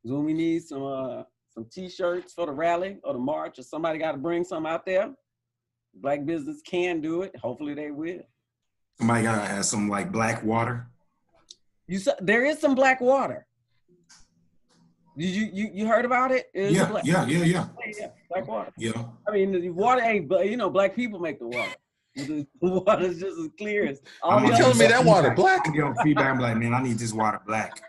So we need some T-shirts for the rally or the march, or somebody got to bring some out there. Black business can do it. Hopefully they will. Somebody gotta have some like black water. There is some black water. You heard about it? Yeah, Black water. Yeah. I mean, the water ain't, black people make the water. The water's just as clear as all you telling me that water black? I'm giving feedback. I'm like, man, I need this water black.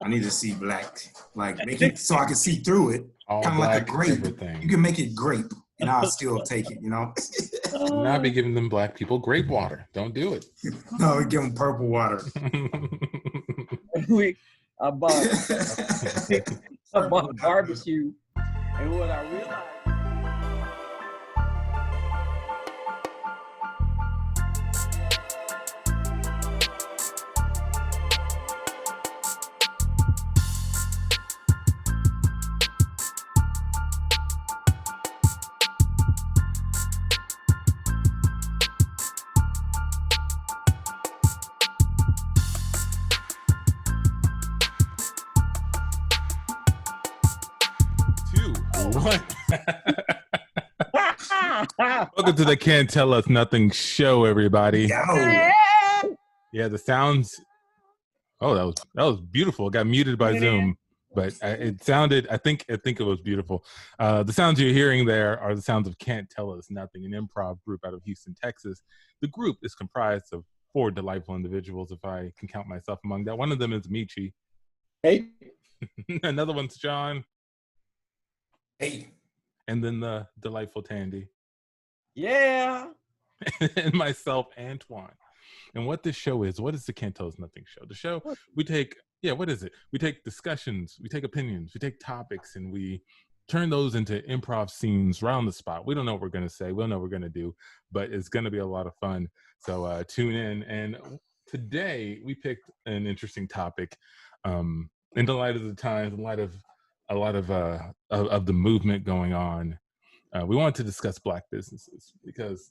I need to see black. Like, make it so I can see through it. Kind of like a grape. Everything. You can make it grape, and I'll still take it, you know? Not be giving them black people grape water. Don't do it. No, we give them purple water. I bought a barbecue, and what I realized. Welcome to the Can't Tell Us Nothing show, everybody. Yeah, the sounds. Oh, that was beautiful. It got muted by Zoom, but it sounded. I think it was beautiful. The sounds you're hearing there are the sounds of Can't Tell Us Nothing, an improv group out of Houston, Texas. The group is comprised of 4 delightful individuals, if I can count myself among that. One of them is Michi. Hey. Another one's John. Hey. And then the delightful Tandy. Yeah. And myself, Antoine. And what this show is, what is the Can't Tell Us Nothing show? The show, we take, what is it? We take discussions, we take opinions, we take topics, and we turn those into improv scenes right on the spot. We don't know what we're going to say. We don't know what we're going to do, but it's going to be a lot of fun. So tune in. And today we picked an interesting topic in the light of the times, in light of a lot of the movement going on. We wanted to discuss Black businesses because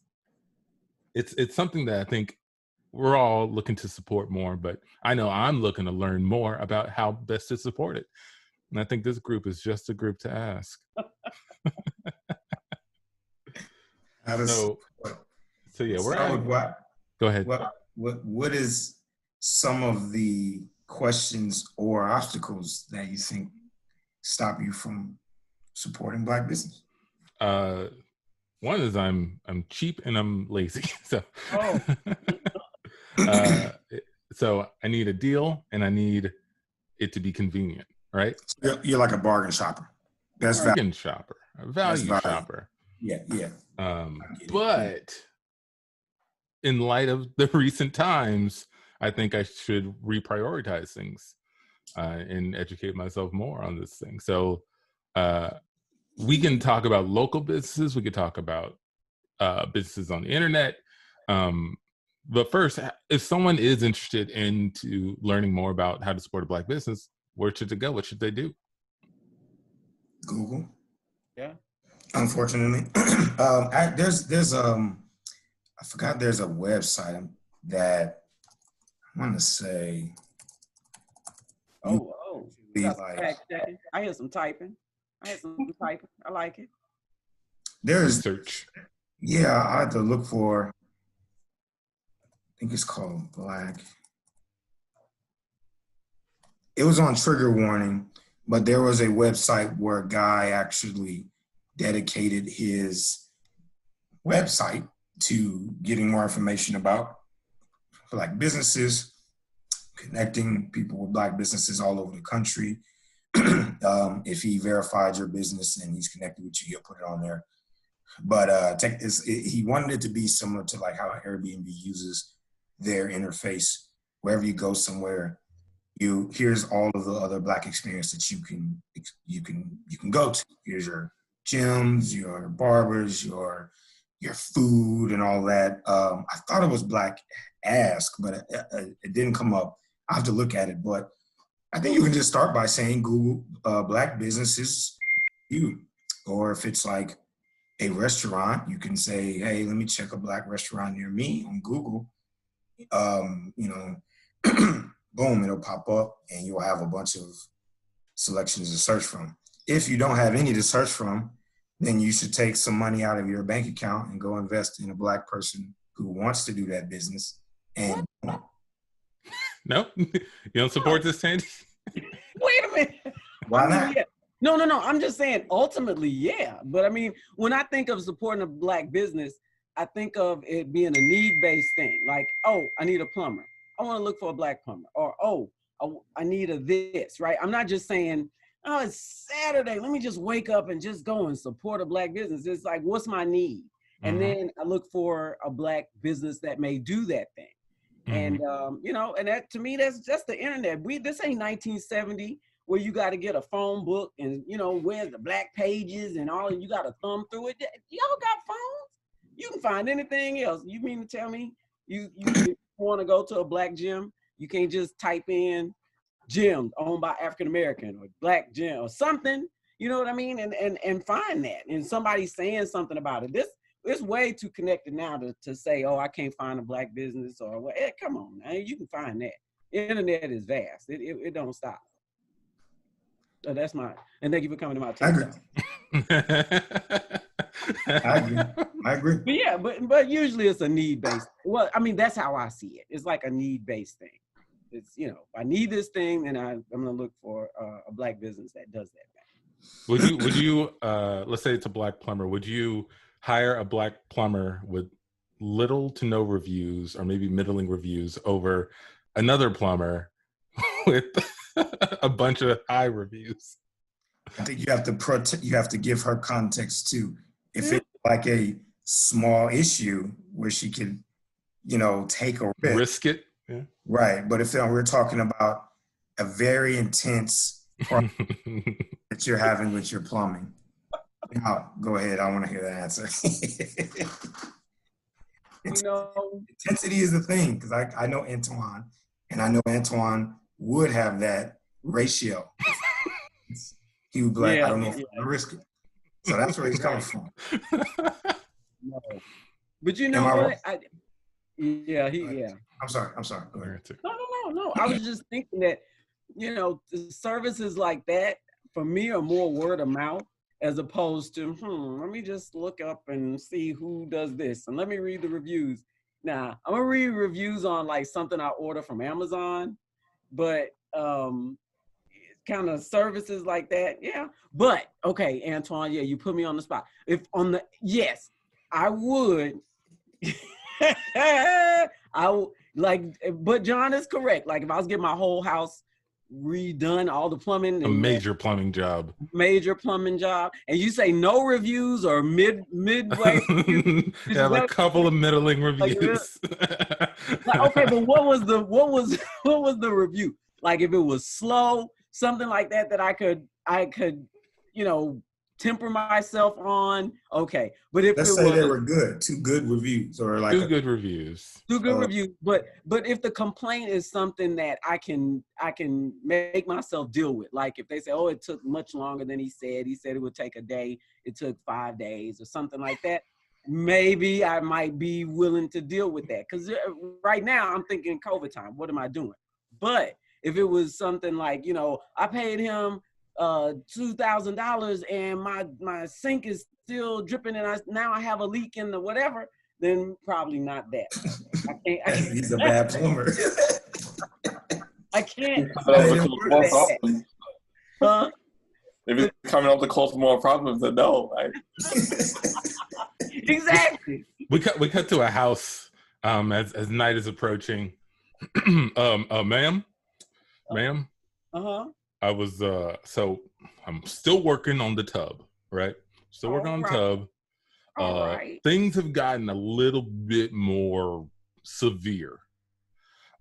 it's something that I think we're all looking to support more, but I know I'm looking to learn more about how best to support it. And I think this group is just a group to ask. So yeah, go ahead. What is some of the questions or obstacles that you think stop you from supporting Black business? One is I'm cheap and I'm lazy. So, so I need a deal and I need it to be convenient, right? You're like a bargain shopper. Bargain shopper, a value shopper. Yeah. But in light of the recent times, I think I should reprioritize things and educate myself more on this thing. So we can talk about local businesses. We could talk about businesses on the internet. But first, if someone is interested into learning more about how to support a Black business, where should they go? What should they do? Google. Yeah. Unfortunately, there's I forgot there's a website that I want to say. I hear some typing. I like it. There's search. Yeah, I had to look for. I think it's called Black. It was on trigger warning, but there was a website where a guy actually dedicated his website to getting more information about Black businesses, connecting people with Black businesses all over the country. If he verified your business and he's connected with you, he'll put it on there. But he wanted it to be similar to like how Airbnb uses their interface. Wherever you go somewhere, here's all of the other Black experience that you can go to. Here's your gyms, your barbers, your food, and all that. I thought it was Black Ask, but it didn't come up. I have to look at it, but I think you can just start by saying Google Black businesses, or if it's like a restaurant, you can say, hey, let me check a Black restaurant near me on Google. Boom, it'll pop up and you'll have a bunch of selections to search from. If you don't have any to search from, then you should take some money out of your bank account and go invest in a Black person who wants to do that business. And No, you don't support this, Sandy? Wait a minute. why not? Yeah. No. I'm just saying, ultimately, yeah. But I mean, when I think of supporting a Black business, I think of it being a need-based thing. Like, oh, I need a plumber. I want to look for a Black plumber. Or, oh, I need a this, right? I'm not just saying, oh, it's Saturday, let me just wake up and just go and support a Black business. It's like, what's my need? And then I look for a Black business that may do that thing. And, you know, and that, to me, that's just the internet. This ain't 1970 where you got to get a phone book and, you know, where's the Black pages and all, and you got to thumb through it. Y'all got phones? You can find anything else. You mean to tell me you want to go to a Black gym, you can't just type in gym owned by African-American or Black gym or something, you know what I mean? And find that. And somebody saying something about it. It's way too connected now to say, oh, I can't find a Black business or what. Hey, come on, man, you can find that. Internet is vast. It don't stop. So that's and thank you for coming to my TED Talk. I agree. But yeah, but usually it's a need-based. Well, I mean, that's how I see it. It's like a need-based thing. It's, you know, I need this thing, and I'm gonna look for a Black business that does that. Would you let's say it's a Black plumber, would you hire a Black plumber with little to no reviews or maybe middling reviews over another plumber with a bunch of high reviews? I think you have to give her context too. If it's like a small issue where she can, you know, take a risk it. Yeah. Right. But if we're talking about a very intense problem that you're having with your plumbing, now, go ahead. I want to hear the answer. You know, intensity is the thing, because I know Antoine, and I know Antoine would have that ratio. He would be like, I don't know if I'm gonna risk it. So that's where he's coming from. No. But you know what? Yeah. I'm sorry. Go ahead. No. I was just thinking that, you know, services like that for me are more word of mouth as opposed to, let me just look up and see who does this and let me read the reviews. Now, I'm gonna read reviews on like something I order from Amazon, but kind of services like that, yeah. But okay, Antoine, yeah, you put me on the spot. Yes, I would. But John is correct. Like if I was getting my whole house redone, all the plumbing, a major plumbing job, and you say no reviews or midway reviews, have a couple of middling reviews. Okay, but what was the review? Like if it was slow, something like that I could, you know, temper myself on. Okay, but if let's say they were good, two good reviews, or like two good reviews. But if the complaint is something that I can make myself deal with, like if they say, oh, it took much longer than he said it would take a day, it took 5 days or something like that, maybe I might be willing to deal with that. Because right now I'm thinking COVID time, what am I doing? But if it was something like, you know, I paid him $2,000 and my sink is still dripping and now I have a leak in the whatever, then probably not that. I can't. He's a bad plumber. I can't. If it's coming up to cause more problems, then no. Right? Exactly. We cut to a house as night is approaching. Ma'am. I was so I'm still working on the tub, right? Still working on the tub. Things have gotten a little bit more severe.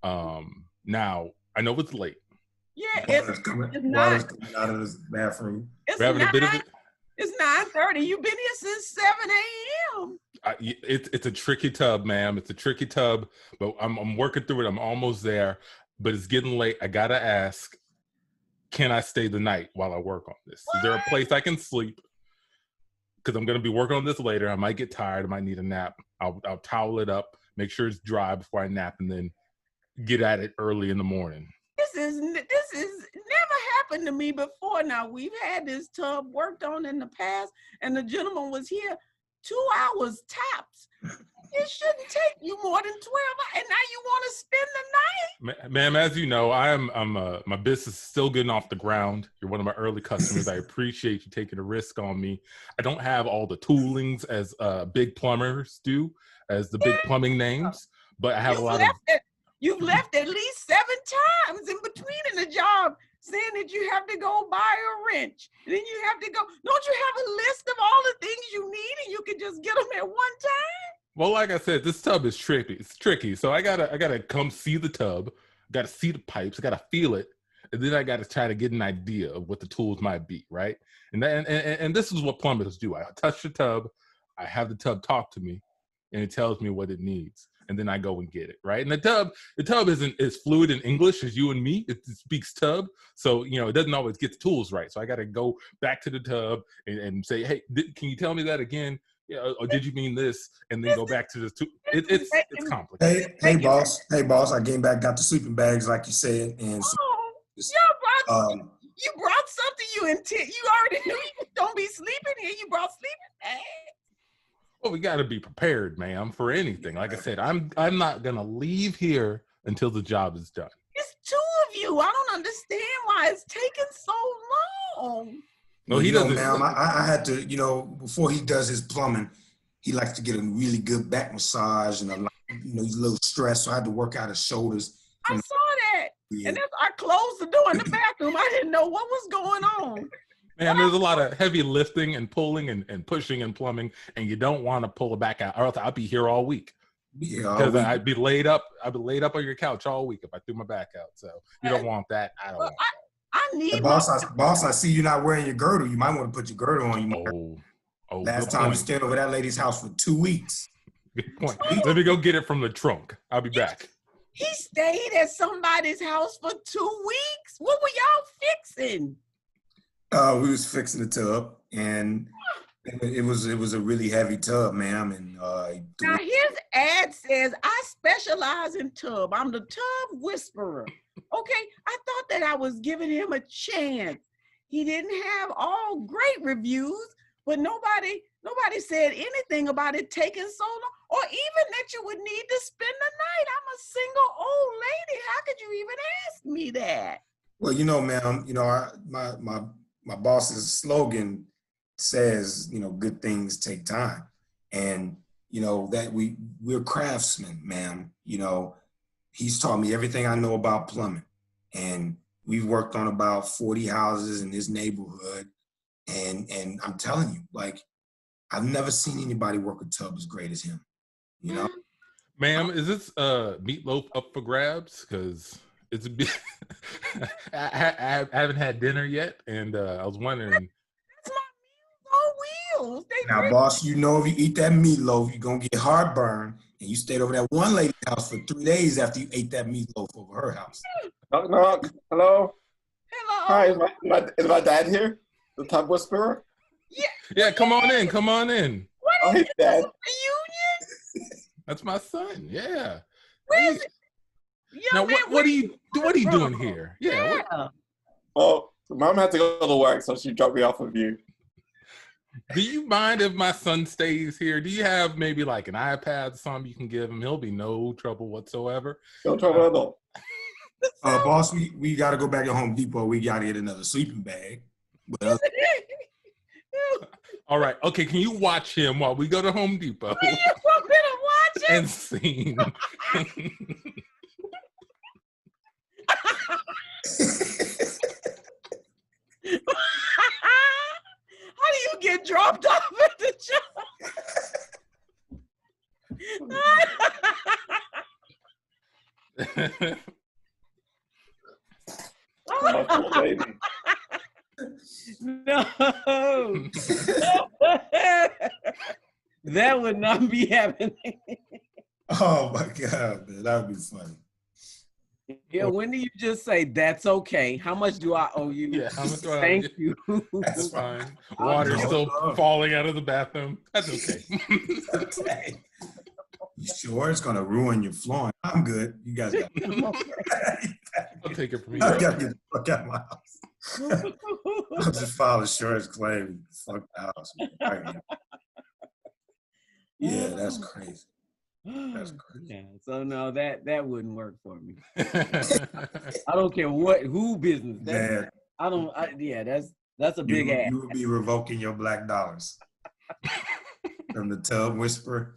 Now I know it's late. Yeah, it's coming out of this bathroom. We're having a bit of it. It's 9:30. You've been here since 7 a.m. It's a tricky tub, ma'am. It's a tricky tub, but I'm working through it. I'm almost there, but it's getting late. I gotta ask, can I stay the night while I work on this? Is there a place I can sleep? Because I'm gonna be working on this later. I might get tired. I might need a nap. I'll towel it up, make sure it's dry before I nap, and then get at it early in the morning. This is never happened to me before. Now, we've had this tub worked on in the past, and the gentleman was here 2 hours tops. It shouldn't take you more than 12 hours, and now you want to spend the night? Ma'am, as you know, my business is still getting off the ground. You're one of my early customers. I appreciate you taking a risk on me. I don't have all the toolings as big plumbers do, as the big plumbing names, but I have a lot of... You've left at least 7 times in between in the job saying that you have to go buy a wrench. And then you have to go, don't you have a list of all the things you need and you can just get them at one time? Well, like I said, this tub is tricky. It's tricky. So I gotta come see the tub, gotta see the pipes, I gotta feel it, and then I gotta try to get an idea of what the tools might be, right? And this is what plumbers do. I touch the tub, I have the tub talk to me, and it tells me what it needs. And then I go and get it, right? And the tub isn't as fluid in English as you and me. It speaks tub, so it doesn't always get the tools right. So I got to go back to the tub and say, "Hey, can you tell me that again? Yeah, or did you mean this?" And then go back to the tool. It's complicated. Hey, boss! I came back, got the sleeping bags like you said, and you brought something you already knew you don't be sleeping here. You brought sleeping bags. Well, we got to be prepared, ma'am, for anything. Like I said, I'm not gonna leave here until the job is done. It's 2 of you. I don't understand why it's taking so long. No, he doesn't. Ma'am, I had to, before he does his plumbing, he likes to get a really good back massage, and he's a little stressed, so I had to work out his shoulders. I saw that, and then I closed the door in the bathroom. I didn't know what was going on. Man, there's a lot of heavy lifting and pulling and pushing and plumbing, and you don't want to pull it back out, or else I'll be here all week. Yeah, because I'd be laid up. I'd be laid up on your couch all week if I threw my back out. So you don't want that. I don't want that. I need boss. I see you not wearing your girdle. You might want to put your girdle on. Last time you stayed over that lady's house for 2 weeks. Good point. Let me go get it from the trunk. I'll be back. He stayed at somebody's house for 2 weeks. What were y'all fixing? We was fixing the tub, and it was a really heavy tub, ma'am. And now his ad says, "I specialize in tub. I'm the tub whisperer." Okay, I thought that I was giving him a chance. He didn't have all great reviews, but nobody said anything about it taking so long, or even that you would need to spend the night. I'm a single old lady. How could you even ask me that? Well, ma'am, my boss's slogan says, good things take time. And, that we're craftsmen, ma'am. He's taught me everything I know about plumbing. And we've worked on about 40 houses in this neighborhood. And I'm telling you, I've never seen anybody work a tub as great as him, Ma'am, is this meatloaf up for grabs? Because it's a bit... I haven't had dinner yet, and I was wondering. That's my Meals on Wheels. Now, boss, if you eat that meatloaf, you're gonna get heartburn, and you stayed over that one lady's house for 3 days after you ate that meatloaf over her house. Knock, knock. Hello. Hello. Hi, is my dad here? The tub whisperer? Yeah. Come on in. Come on in. What is Hey, Dad. reunion? That's my son. Yeah. Where's it? Now, what are you doing here? Yeah. Well, Mom had to go to work, so she dropped me off with you. Do you mind if my son stays here? Do you have maybe like an iPad or something you can give him? He'll be no trouble whatsoever. No trouble at all. Boss, we got to go back to Home Depot. We got to get another sleeping bag. But, all right. Okay. Can you watch him while we go to Home Depot? You want me to watch him? And sing. How do you get dropped off at the job? My poor baby. No. That would not be happening. oh my God, man, that would be funny. Yeah, when do you just say that's okay? How much do I owe you? Yeah, how much do I owe Thank you? you. That's fine. Water's still falling out of the bathroom. That's okay. Okay. You sure it's gonna ruin your flooring? I'm good. You guys got it. I'll take it from I here. got to get the fuck out of my house. I'll just file insurance claim. Fuck the house. Yeah, that's crazy. That's crazy. Yeah, so no, that wouldn't work for me. I don't care who business. Man, that's a big ass. you would be revoking your black dollars from the tub whisperer.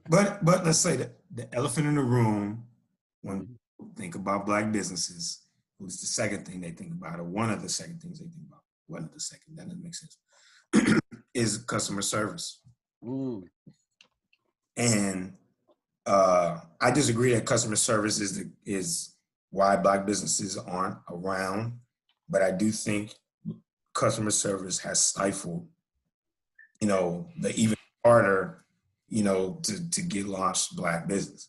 But let's say that the elephant in the room, when people think about black businesses, who's the second thing they think about, or one of the second things they think about, one of the second, that doesn't make sense, is customer service. And I disagree that customer service is why black businesses aren't around, but I do think customer service has stifled, the even harder, to get launched black business.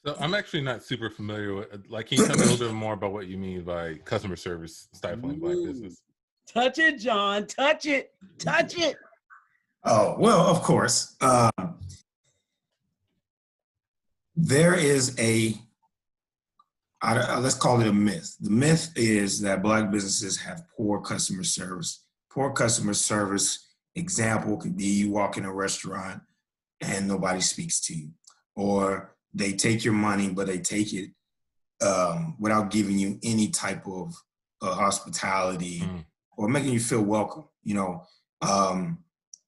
So I'm actually not super familiar with, like, can you tell me a little bit more about what you mean by customer service stifling black business? Touch it, John. Touch it. Touch it. Oh, well, of course. There is let's call it a myth. The myth is that black businesses have poor customer service. Poor customer service example could be you walk in a restaurant and nobody speaks to you, or they take your money, but they take it without giving you any type of hospitality or making you feel welcome.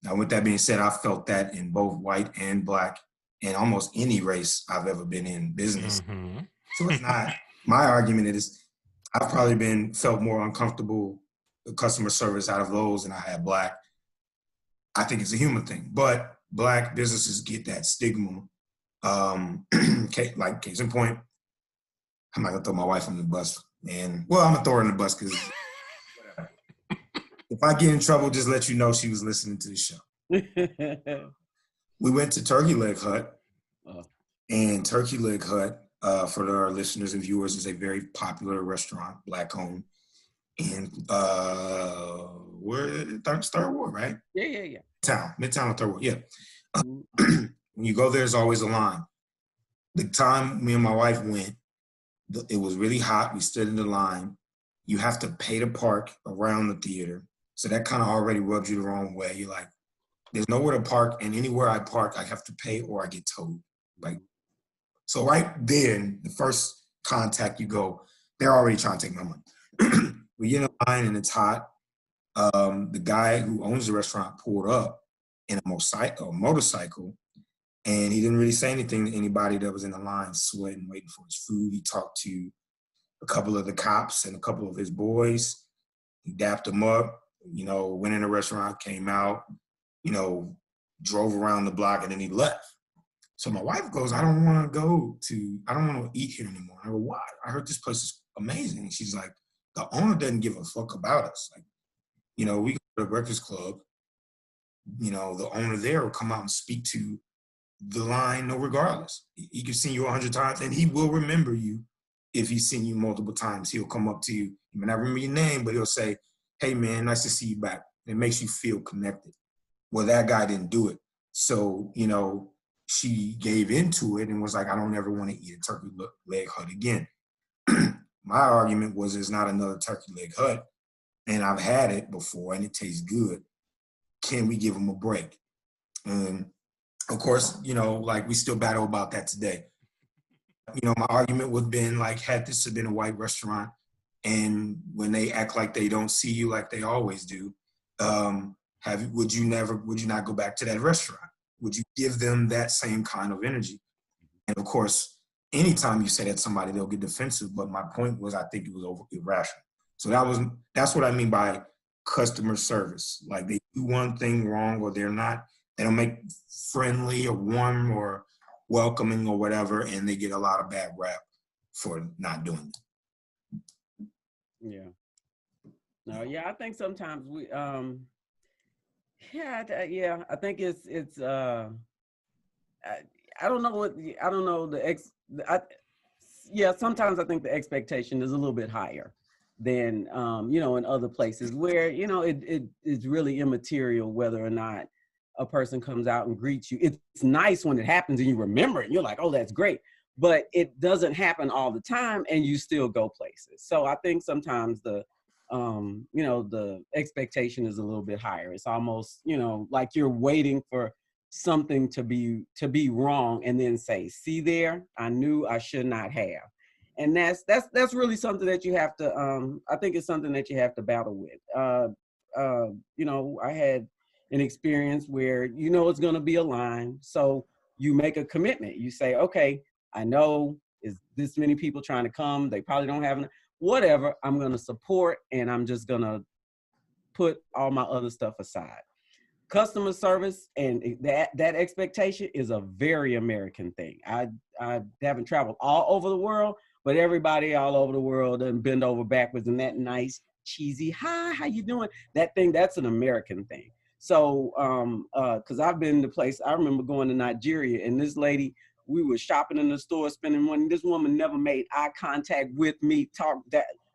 Now, with that being said, I felt that in both white and black and almost any race I've ever been in business. So it's not, my argument is I've probably felt more uncomfortable with customer service out of those than I had black. I think it's a human thing, but black businesses get that stigma. Like case in point, I'm not gonna throw my wife on the bus, and well, I'm gonna throw her on the bus because if I get in trouble, just let you know she was listening to the show. We went to Turkey Leg Hut, and Turkey Leg Hut, for our listeners and viewers, is a very popular restaurant, black owned, in Third Ward, right? Yeah. Midtown or Third Ward, yeah. When you go, there's always a line. The time me and my wife went, it was really hot. We stood in the line. You have to pay to park around the theater. So that kind of already rubs you the wrong way. You're like, there's nowhere to park, and anywhere I park, I have to pay or I get towed. So right then, the first contact you go, they're already trying to take my money. We get in a line and it's hot. The guy who owns the restaurant pulled up in a motorcycle, and he didn't really say anything to anybody that was in the line, sweating, waiting for his food. He talked to a couple of the cops and a couple of his boys. He dapped them up, went in the restaurant, came out, drove around the block, and then he left. So my wife goes, I don't want to eat here anymore. I go, why? I heard this place is amazing. And she's like, the owner doesn't give a fuck about us. We go to the Breakfast Club, the owner there will come out and speak to the line, no regardless. He can see you 100 times, and he will remember you. If he's seen you multiple times, he'll come up to you. He may not remember your name, but he'll say, hey, man, nice to see you back. It makes you feel connected. Well, that guy didn't do it. So, she gave into it and was like, I don't ever want to eat a Turkey Leg Hut again. My argument was there's not another Turkey Leg Hut, and I've had it before, and it tastes good. Can we give them a break? And of course, we still battle about that today. My argument would have been had this have been a white restaurant, and when they act like they don't see you like they always do, would you not go back to that restaurant? Would you give them that same kind of energy? And of course, anytime you say that to somebody, they'll get defensive. But my point was, I think it was irrational. So that's what I mean by customer service. They do one thing wrong, or they don't make friendly or warm or welcoming or whatever, and they get a lot of bad rap for not doing it. Yeah. No, yeah, I think sometimes we I think it's I don't know sometimes I think the expectation is a little bit higher than in other places where it's really immaterial whether or not a person comes out and greets you. It's nice when it happens and you remember it and you're like, oh, that's great. but it doesn't happen all the time, and you still go places. So I think sometimes the the expectation is a little bit higher. It's almost, like you're waiting for something to be wrong and then say, see there, I knew I should not have. And that's really something that you have to, I think it's something that you have to battle with. I had an experience where, it's going to be a line. So you make a commitment. You say, okay, I know is this many people trying to come. They probably don't have whatever. I'm going to support, and I'm just going to put all my other stuff aside. Customer service and that expectation is a very American thing. I haven't traveled all over the world, but everybody all over the world and bend over backwards in that nice cheesy, hi, how you doing? That's an American thing. So, cause I've been to place, I remember going to Nigeria, and this lady, we were shopping in the store, spending money. This woman never made eye contact with me,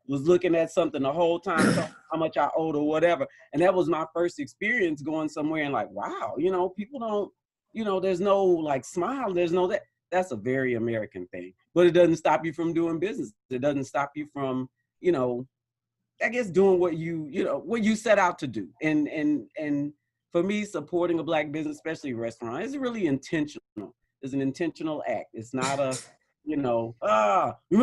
was looking at something the whole time, how much I owed or whatever. And that was my first experience going somewhere and like, wow, people don't, there's no like smile. There's no that. That's a very American thing, but it doesn't stop you from doing business. It doesn't stop you from, I guess doing what what you set out to do. And for me, supporting a Black business, especially a restaurant, is really intentional. It's an intentional act. It's not a, remember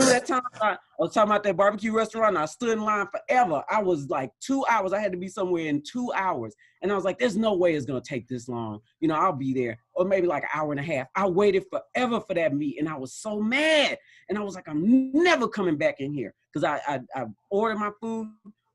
that time I was talking about that barbecue restaurant and I stood in line forever. I was like 2 hours. I had to be somewhere in 2 hours. And I was like, there's no way it's going to take this long. I'll be there. Or maybe like an hour and a half. I waited forever for that meat. And I was so mad. And I was like, I'm never coming back in here. Because I ordered my food,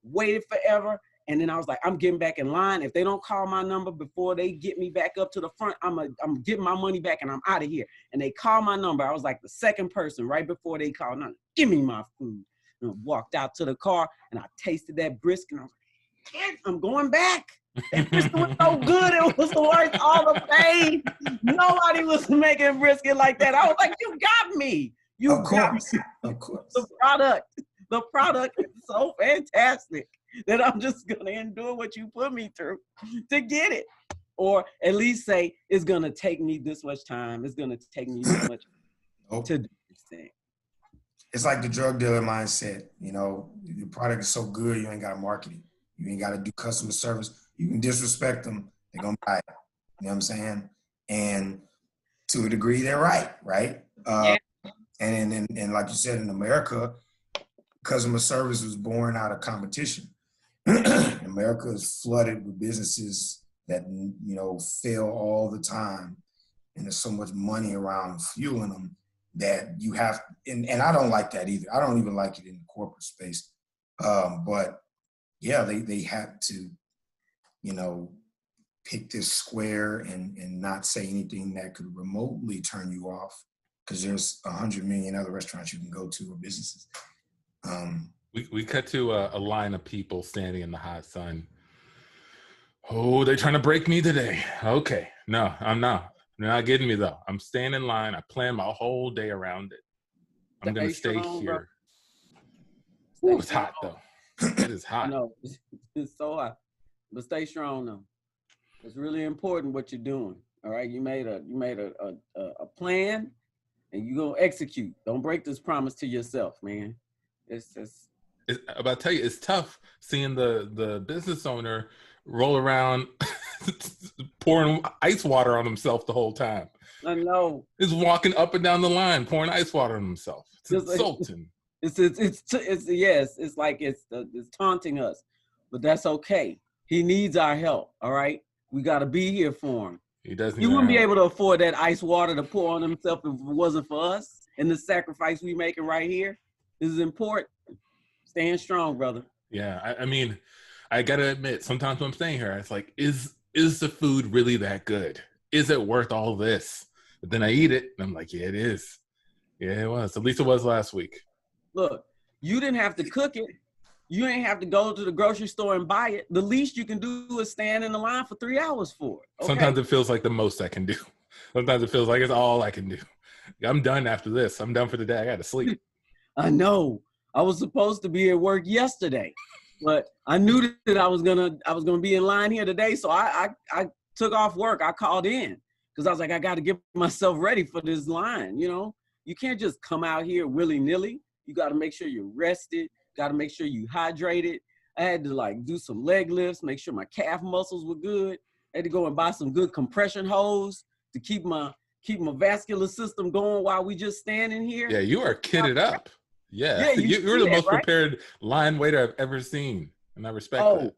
waited forever. And then I was like, I'm getting back in line. If they don't call my number before they get me back up to the front, I'm getting my money back and I'm out of here. And they called my number. I was like the second person right before they called. Now, give me my food. And I walked out to the car and I tasted that brisket. And I was like, I'm going back. That brisket was so good. It was worth all the pain. Nobody was making brisket like that. I was like, you got me. Of course. The product is so fantastic that I'm just going to endure what you put me through to get it. Or at least say, it's going to take me this much time. It's going to take me this much to do this thing. It's like the drug dealer mindset. The product is so good, you ain't got to market it. You ain't got to do customer service. You can disrespect them. They're going to buy it. You know what I'm saying? And to a degree, they're right? Yeah. And like you said, in America, customer service was born out of competition. America is flooded with businesses that, fail all the time. And there's so much money around fueling them that you have, and I don't like that either. I don't even like it in the corporate space. But yeah, they have to, pick this square and not say anything that could remotely turn you off, because there's 100 million other restaurants you can go to or businesses. We cut to a line of people standing in the hot sun. Oh, they're trying to break me today. Okay. No, I'm not. They're not getting me, though. I'm staying in line. I plan my whole day around it. I'm going to stay here. Ooh, it's hot, though. It is hot. No, it's so hot. But stay strong, though. It's really important what you're doing. All right? You made a plan, and you're going to execute. Don't break this promise to yourself, man. I'm about to tell you, it's tough seeing the business owner roll around pouring ice water on himself the whole time. I know. He's walking up and down the line pouring ice water on himself. It's insulting. It's like it's taunting us, but that's okay. He needs our help. All right, we got to be here for him. He doesn't. You wouldn't be able to afford that ice water to pour on himself if it wasn't for us and the sacrifice we making right here. This is important. Staying strong, brother. Yeah, I mean, I gotta admit, sometimes when I'm staying here, it's like, is the food really that good? Is it worth all this? But then I eat it, and I'm like, yeah, it is. Yeah, it was. At least it was last week. Look, you didn't have to cook it. You ain't have to go to the grocery store and buy it. The least you can do is stand in the line for 3 hours for it. Okay? Sometimes it feels like the most I can do. Sometimes it feels like it's all I can do. I'm done after this. I'm done for the day. I got to sleep. I know. I was supposed to be at work yesterday, but I knew that I was gonna be in line here today. So I took off work. I called in because I was like, I got to get myself ready for this line. You You can't just come out here willy-nilly. You got to make sure you're rested. Got to make sure you hydrated. I had to like do some leg lifts, make sure my calf muscles were good. I had to go and buy some good compression hose to keep my vascular system going while we just standing here. Yeah, you are kitted up. Yeah, you you're the that, most right? prepared line waiter I've ever seen, and I respect that.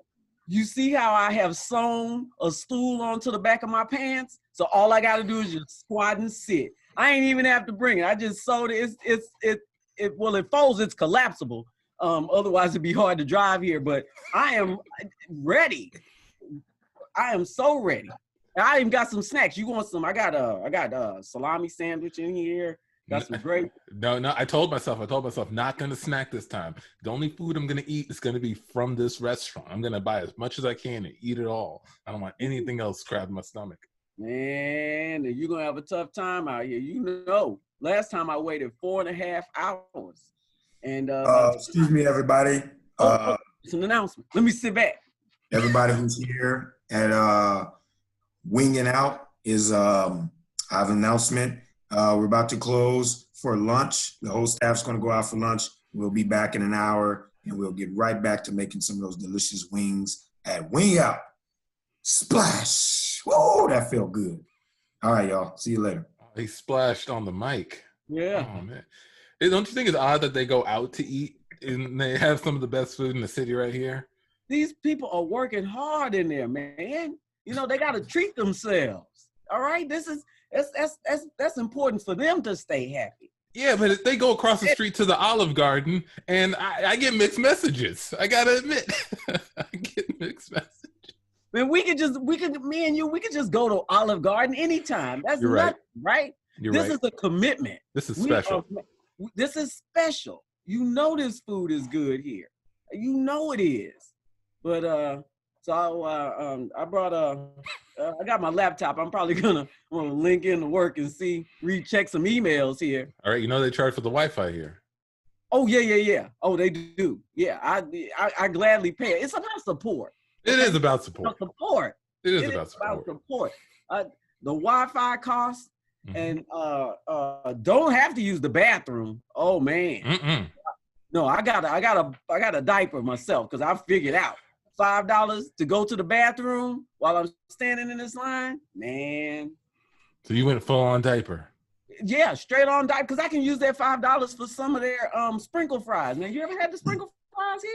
You see how I have sewn a stool onto the back of my pants? So all I got to do is just squat and sit. I ain't even have to bring it. I just sewed it. Well, it folds. It's collapsible. Otherwise, it'd be hard to drive here. But I am ready. I am so ready. I even got some snacks. You want some? I got a salami sandwich in here. Got some great. No, I told myself not gonna snack this time. The only food I'm gonna eat is gonna be from this restaurant. I'm gonna buy as much as I can and eat it all. I don't want anything else grabbing my stomach. Man, you're gonna have a tough time out here. You know, last time I waited 4.5 hours. And excuse me, everybody. It's an announcement. Let me sit back. Everybody who's here at Winging Out is I have an announcement. We're about to close for lunch. The whole staff's going to go out for lunch. We'll be back in an hour, and we'll get right back to making some of those delicious wings at Wing Out. Splash! Whoa, that felt good. All right, y'all. See you later. He splashed on the mic. Yeah. Oh, man. Don't you think it's odd that they go out to eat and they have some of the best food in the city right here? These people are working hard in there, man. You know, they got to treat themselves. All right? That's important for them to stay happy. Yeah, but if they go across the street to the Olive Garden, and I get mixed messages. I gotta admit, I get mixed messages. Man, me and you, we could just go to Olive Garden anytime. That's You're nothing, right? You're this right. is a commitment. This is special. This is special. You know this food is good here. You know it is. But I brought I got my laptop. I'm probably gonna link in to work and recheck some emails here. All right, you know they charge for the Wi-Fi here. Oh yeah. Oh, they do. Yeah, I gladly pay it. It's about support. It is about support. It is about support. The Wi-Fi costs, and don't have to use the bathroom. Oh man. No, I got a diaper myself because I figured out $5 to go to the bathroom while I'm standing in this line. Man. So you went full on diaper. Yeah, straight on diaper because I can use that $5 for some of their sprinkle fries. Man, you ever had the sprinkle fries here?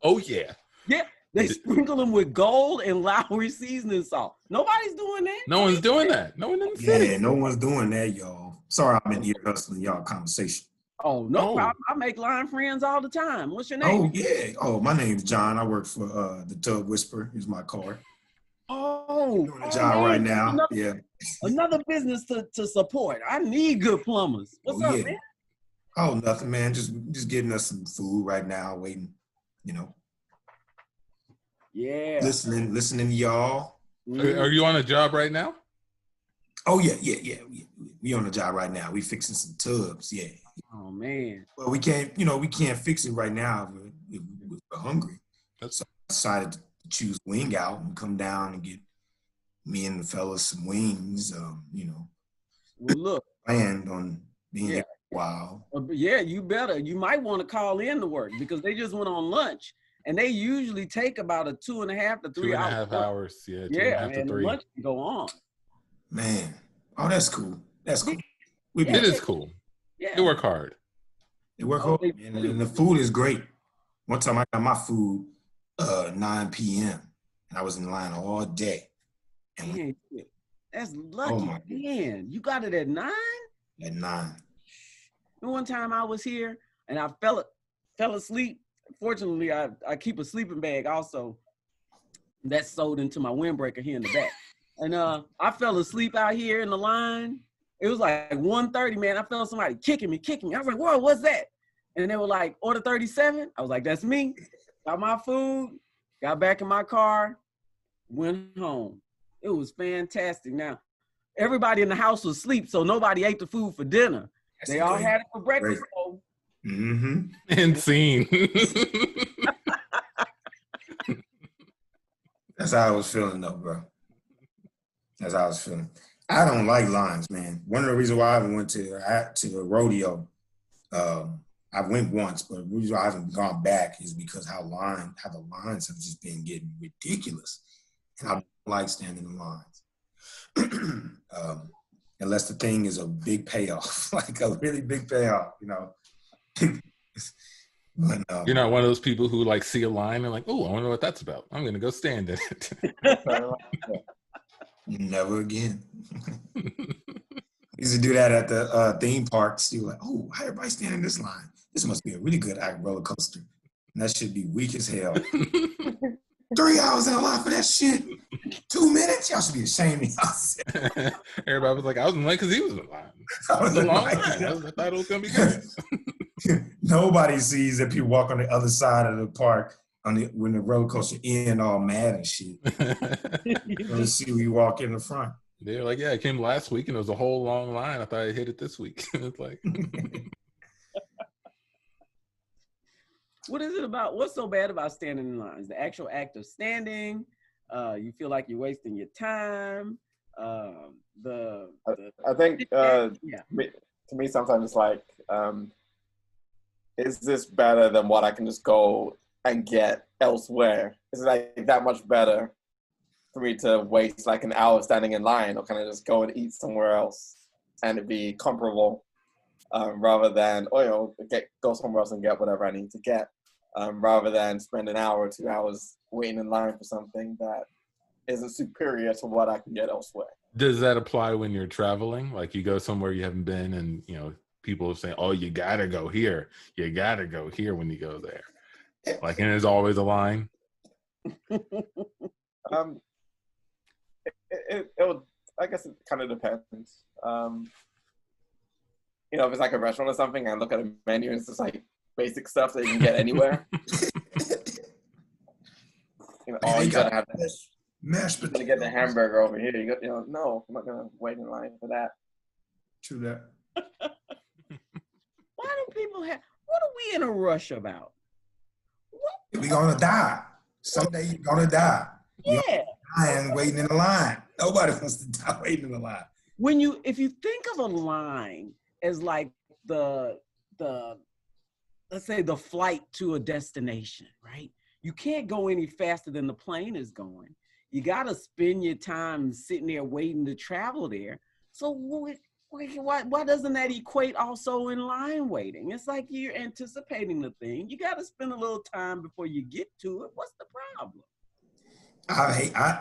Oh yeah. Yeah. They sprinkle them with gold and Lowry seasoning salt. Nobody's doing that. No one's doing that. No one in the city. Yeah, no one's doing that, y'all. Sorry, I'm in here hustling y'all conversation. Oh, no problem. I make line friends all the time. What's your name? Oh, yeah. Oh, my name's John. I work for the Tub Whisperer. Here's my card. Oh, doing a job right now. Another business to support. I need good plumbers. What's up, man? Oh, nothing, man. Just getting us some food right now, waiting, Yeah. Listening to y'all. Are you on a job right now? Oh, yeah. We on a job right now. We fixing some tubs, yeah. Oh, man. Well, we can't fix it right now if we're hungry. So I decided to choose Wing Out and come down and get me and the fellas some wings, Well, look. Planned on being here for a while. Yeah, you better. You might want to call in to work because they just went on lunch. And they usually take about a 2.5 to 3 hours. 2.5 hours, yeah. 2.5 to 3. Lunch can go on. Man, oh, that's cool. That's cool. It is cool. Yeah. They work hard. They work hard, and the food is great. One time I got my food 9 p.m. and I was in line all day. And that's lucky, man. You got it at 9? At 9. And one time I was here and I fell asleep. Fortunately, I keep a sleeping bag also that's sewed into my windbreaker here in the back. And I fell asleep out here in the line. It was like 1:30, man. I felt somebody kicking me. I was like, whoa, what's that? And they were like, order 37. I was like, that's me. Got my food, got back in my car, went home. It was fantastic. Now, everybody in the house was asleep, so nobody ate the food for dinner. They all had it for breakfast, though. Mm-hmm. And scene. That's how I was feeling, though, bro. That's how I was feeling. I don't like lines, man. One of the reasons why I haven't went to the rodeo, I went once, but the reason why I haven't gone back is because how the lines have just been getting ridiculous, and I don't like standing in lines. Unless the thing is a big payoff, like a really big payoff, you know. But, You're not one of those people who like see a line and like, oh, I wonder what that's about. I'm gonna go stand in it. never again. Used to do that at the theme parks. You were like, oh, how everybody stand in this line? This must be a really good roller coaster. And that should be weak as hell. 3 hours in a line for that shit. 2 minutes? Y'all should be ashamed of yourself. Everybody was like, I was in line because he was in line. I was It was a in long line. line. I thought it was gonna be good. Nobody sees that people walk on the other side of the park when the roller coaster end all mad and shit. Let's see who you walk in the front. They're like, yeah, I came last week and it was a whole long line. I thought I hit it this week. It's like, What is it about? What's so bad about standing in lines? The actual act of standing. You feel like you're wasting your time. I think yeah. to me sometimes it's like, is this better than what I can just go and get elsewhere? Is it like that much better for me to waste like an hour standing in line, or can I just go and eat somewhere else and it be comparable, rather than go somewhere else and get whatever I need to get, rather than spend an hour or 2 hours waiting in line for something that isn't superior to what I can get elsewhere. does that apply when you're traveling? Like you go somewhere you haven't been and, you know, people are saying, oh, you got to go here. You got to go here when you go there. Like, and there's always a line. I guess it kind of depends. You know, if it's like a restaurant or something, I look at a menu and it's just like basic stuff that you can get anywhere. You know, oh, you gotta have this. Mashed You're potatoes. gonna get the hamburger over here. You got, you know, no, I'm not gonna wait in line for that. True that. Why do people have? What are we in a rush about? What? We're gonna die. Someday you're gonna die. You're Yeah. dying waiting in the line. Nobody wants to die waiting in the line. If you think of a line as like the let's say the flight to a destination, right? You can't go any faster than the plane is going. You got to spend your time sitting there waiting to travel there. So why doesn't that equate also in line waiting? It's like you're anticipating the thing. You got to spend a little time before you get to it. What's the problem?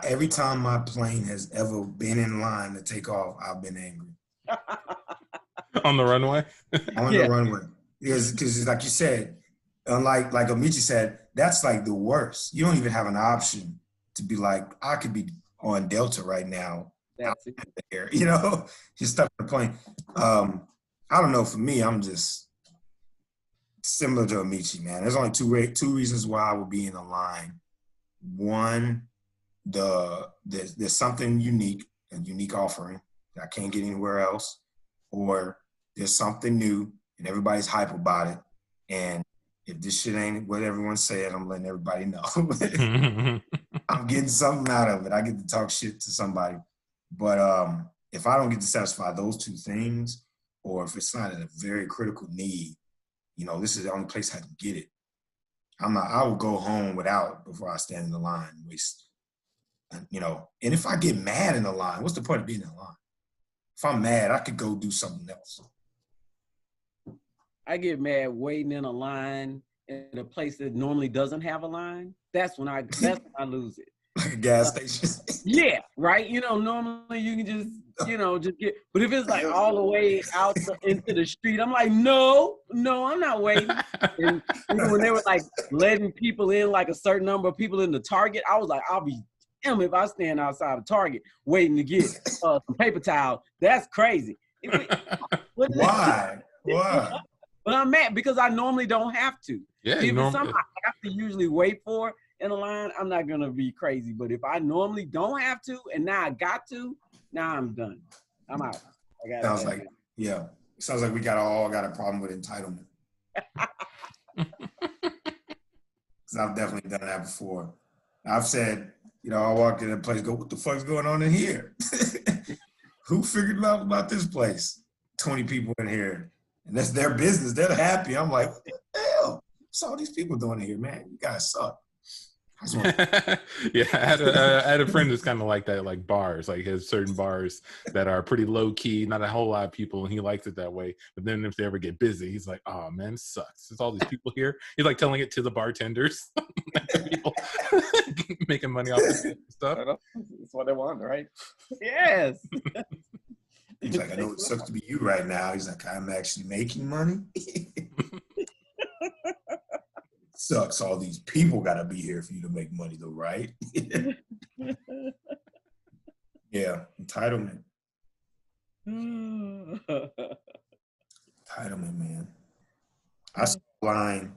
Every time my plane has ever been in line to take off, I've been angry. On the runway? On the runway. Because like you said, unlike like Amici said, that's like the worst. You don't even have an option to be like, I could be on Delta right now. That's it. There, you know, just stuck in the plane. I don't know. For me, I'm just similar to Amici, man. There's only two reasons why I would be in a line. One, there's something unique, a unique offering that I can't get anywhere else, or there's something new and everybody's hype about it. And if this shit ain't what everyone's saying, I'm letting everybody know. I'm getting something out of it. I get to talk shit to somebody. But if I don't get to satisfy those two things, or if it's not a very critical need, you know, this is the only place I can get it. I will go home without before I stand in the line and waste, you know. And if I get mad in the line, what's the point of being in the line? If I'm mad, I could go do something else. I get mad waiting in a line in a place that normally doesn't have a line. That's when I lose it. Like a gas station. Yeah, right. You know, normally you can just get. But if it's like all the way out into the street, I'm like, no, I'm not waiting. And when they were like letting people in, like a certain number of people in the Target, I was like, I'll be damned if I stand outside of Target waiting to get some paper towel. That's crazy. Why? But I'm mad because I normally don't have to. Yeah, If it's something I have to usually wait for in a line, I'm not gonna be crazy. But if I normally don't have to, and now I got to, now I'm done. I'm out. Sounds like we all got a problem with entitlement. Because I've definitely done that before. I've said, you know, I walk in a place, go, what the fuck's going on in here? Who figured out about this place? 20 people in here. And that's their business. They're happy. I'm like, what the hell? What's all these people doing in here, man? You guys suck. Yeah, I had a friend that's kind of like that, like bars, like has certain bars that are pretty low key, not a whole lot of people, and he likes it that way. But then if they ever get busy, he's like, "Oh man, it sucks. There's all these people here." He's like telling it to the bartenders, people making money off this stuff. That's what they want, right? Yes. He's like, I know it sucks to be you right now. He's like, I'm actually making money. Sucks. All these people got to be here for you to make money, though, right? Yeah, entitlement. Entitlement, man. I saw a line.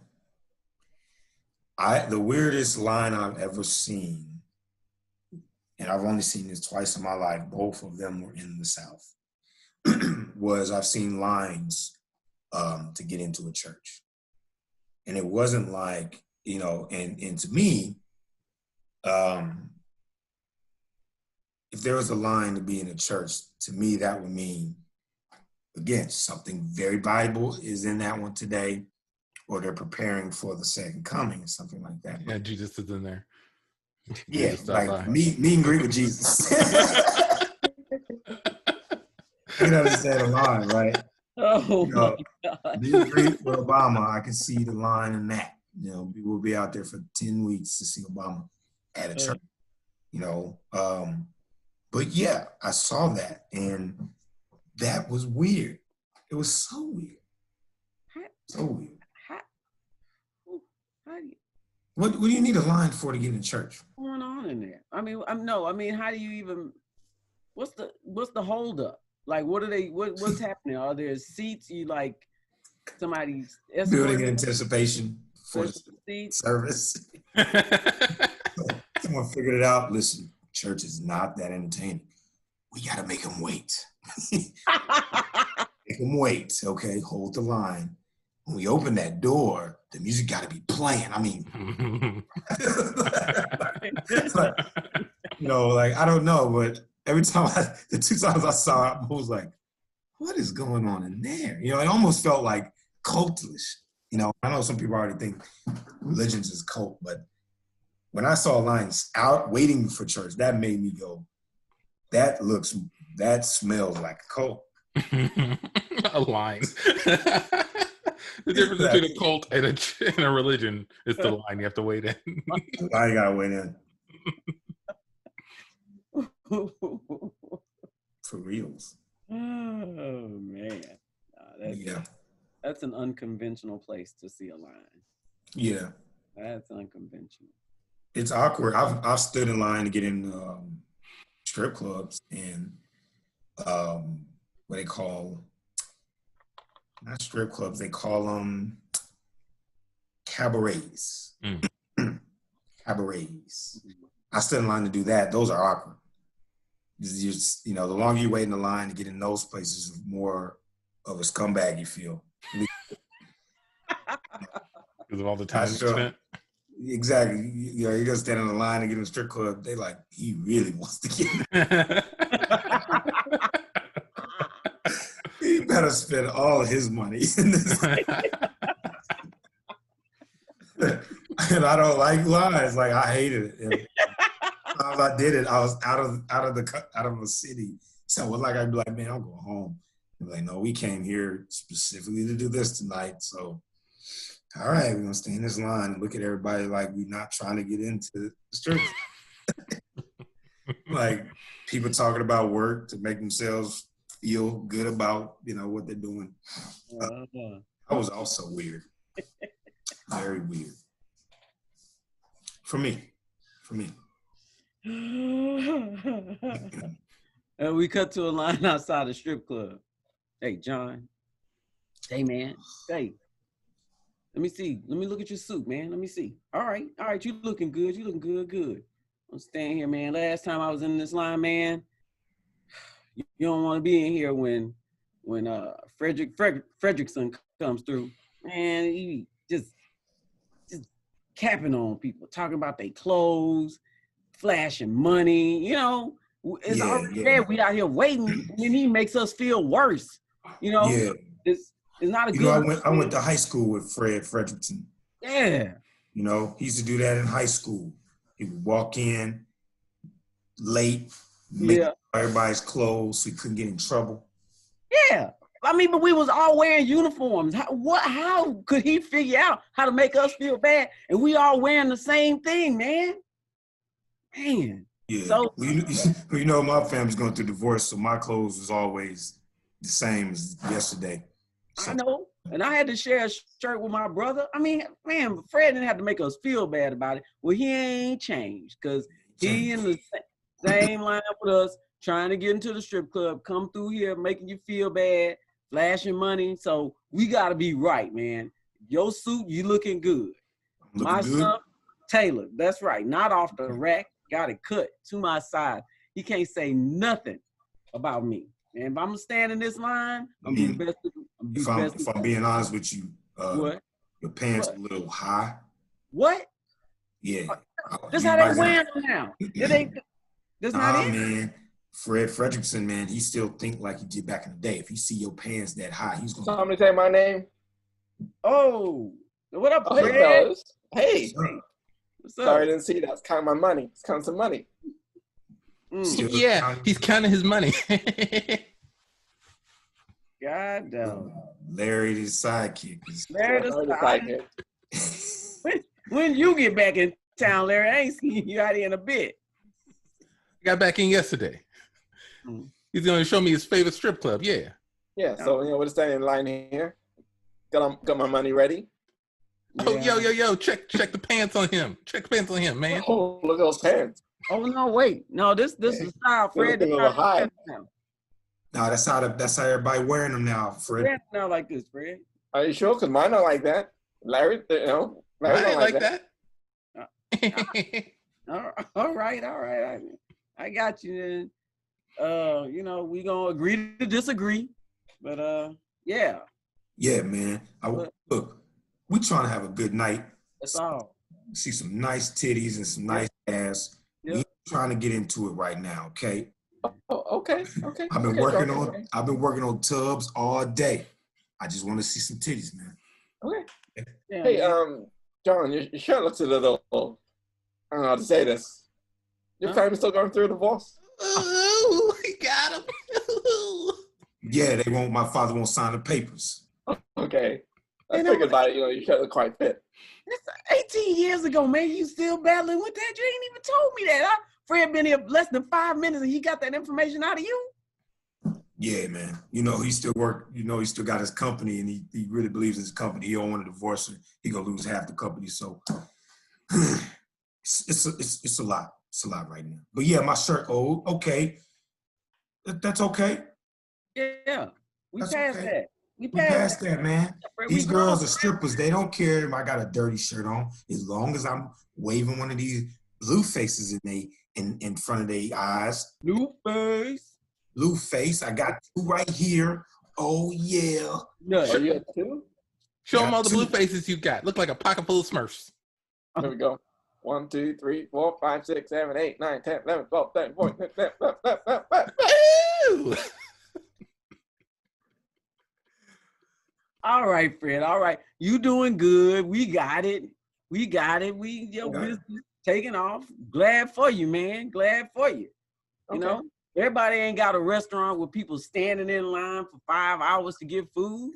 The weirdest line I've ever seen, and I've only seen this twice in my life. Both of them were in the South. Was I've seen lines to get into a church. And it wasn't like, and to me, if there was a line to be in a church, to me, that would mean, again, something very valuable is in that one today, or they're preparing for the second coming or something like that. Yeah, Jesus is in there. Yeah, like meet and greet with Jesus. You can understand the line, right? Oh, my God. Meet and greet with Obama. I can see the line in that. We will be out there for 10 weeks to see Obama at a church. But yeah, I saw that, and that was weird. It was so weird. So weird. How do you? What do you need a line for to get in church? What's going on in there? I mean, how do you even? What's the holdup? Like, what's happening? Are there seats? You like somebody's building anticipation for the service. Someone figured it out. Listen, church is not that entertaining. We got to make them wait. Make them wait. Okay, hold the line. When we open that door, the music got to be playing. I mean, I don't know, but every time the 2 times I saw it, I was like, what is going on in there? It almost felt like cultish. I know some people already think religions is cult, but when I saw lines out waiting for church, that made me go, that smells like a cult. A line. The difference between a cult and a religion is the line you have to wait in. The line you gotta wait in. For reals. Oh man, that's an unconventional place to see a line. Yeah, that's unconventional. It's awkward. I've stood in line to get in strip clubs and what they call, not strip clubs, they call them cabarets. Cabarets. I stood in line to do that. Those are awkward. Just, the longer you wait in the line to get in those places, the more of a scumbag you feel. Because of all the time spent. Exactly. You're gonna stand in the line and get in a strip club. They like, he really wants to get in. He better spend all of his money in this. And I don't like lines. Like, I hated it. And I did it. I was out of the city. So I'd be like, man, I'll go home. They'd be like, no, we came here specifically to do this tonight. So, all right, we're gonna stay in this line and look at everybody like we're not trying to get into the strip. Like, people talking about work to make themselves feel good about what they're doing. That was also weird. Very weird. For me. And we cut to a line outside the strip club. Hey, John. Hey, man. Hey. Let me see. Let me look at your suit, man. Let me see. All right. You looking good. Good. I'm staying here, man. Last time I was in this line, man, you don't want to be in here when Fredrickson comes through. Man, he just capping on people, talking about their clothes, flashing money, It's Yeah, already yeah. there. We out here waiting, and then he makes us feel worse. You know, Yeah. it's not a You know, good. I went to high school with Fred Frederickson. Yeah, You know, he used to do that in high school. He would walk in late, make yeah, everybody's clothes so he couldn't get in trouble. yeah. I mean, but we was all wearing uniforms. How could he figure out how to make us feel bad? And we all wearing the same thing, man. Man. Yeah. So Well, you know, my family's going through divorce, so my clothes was always the same as yesterday. So I know. And I had to share a shirt with my brother. I mean, man, Fred didn't have to make us feel bad about it. Well, he ain't changed because he in the same line with us, trying to get into the strip club, come through here, making you feel bad, flashing money. So we got to be right, man. Your suit, you looking good. looking My good. son, Taylor, that's right. Not off the rack. Got it cut to my side. He can't say nothing about me. And if I'm standing in this line, I'm I mean, do the best. if I'm being honest with you, What? your pants What? a little high. What? Yeah. This You how they might wearing wanna- them now. It ain't. That's not Nah, it. man. Fred Frederickson, man, he still think like he did back in the day. If he see your pants that high, he's gonna. Somebody say my name. Oh, what up, Oh, hey, Fred? fellas. Hey. What's up? Sorry, I didn't see that. It's kind of my money. It's kind of some money. Still Yeah, counting. he's counting his money. God damn. Larry, his sidekick. Larry, Sorry to the sidekick. when you get back in town, Larry, I ain't seen you out here in a bit. Got back in yesterday. He's going to show me his favorite strip club. Yeah. Yeah, so, you know, we're standing in line here. Got my money ready. Oh, Yeah. yo. Check the pants on him. Check the pants on him, man. Oh, look at those pants. Oh no, wait. No, this is style, Fred. They're a little high. No, that's how everybody wearing them now, Fred. Fred not like this, Fred. Are you sure? Because mine are like that. Larry, you know, Larry I don't ain't like that. All right. I got you then. You know, we gonna agree to disagree. But yeah, Yeah, man. Look, we trying to have a good night. that's all. See some nice titties and some nice ass. Yep. We ain't trying to get into it right now, okay? Oh, okay. I've been Okay. working on tubs all day. I just want to see some titties, man. Okay. Yeah, Hey, man. John, your shirt looks a little, I don't know how to say this. Your family still going through a divorce? Ooh, he got him. Yeah, my father won't sign the papers. Okay. I You know, figured about it, you know, your shirt look quite fit. That's 18 years ago, man. You still battling with that? You ain't even told me that. Fred been here less than 5 minutes and he got that information out of you? Yeah, man. You know, he still he still got his company and he really believes in his company. He don't want to divorce her. He gonna lose half the company. So it's a lot. It's a lot right now. But yeah, my shirt, okay. That's okay. Yeah. We That's passed okay. that. We passed that, man. Fred, These we girls grown. are strippers. They don't care if I got a dirty shirt on, as long as I'm waving one of these blue faces in front of their eyes. New face. Blue face. I got two right here. Oh yeah. No. Oh, you got two? Show him all the Two. blue faces you got. Look like a pocket full of Smurfs. There we go. 1, 2, 3, 4, 5, 6, 7, 8, 9, 10, 11, 12, 13, 14, 15, 16. Ooh. All right, Fred. All right. You doing good. We got it. Your business taking off. Glad for you, man. Glad for you. You know, everybody ain't got a restaurant with people standing in line for 5 hours to get food.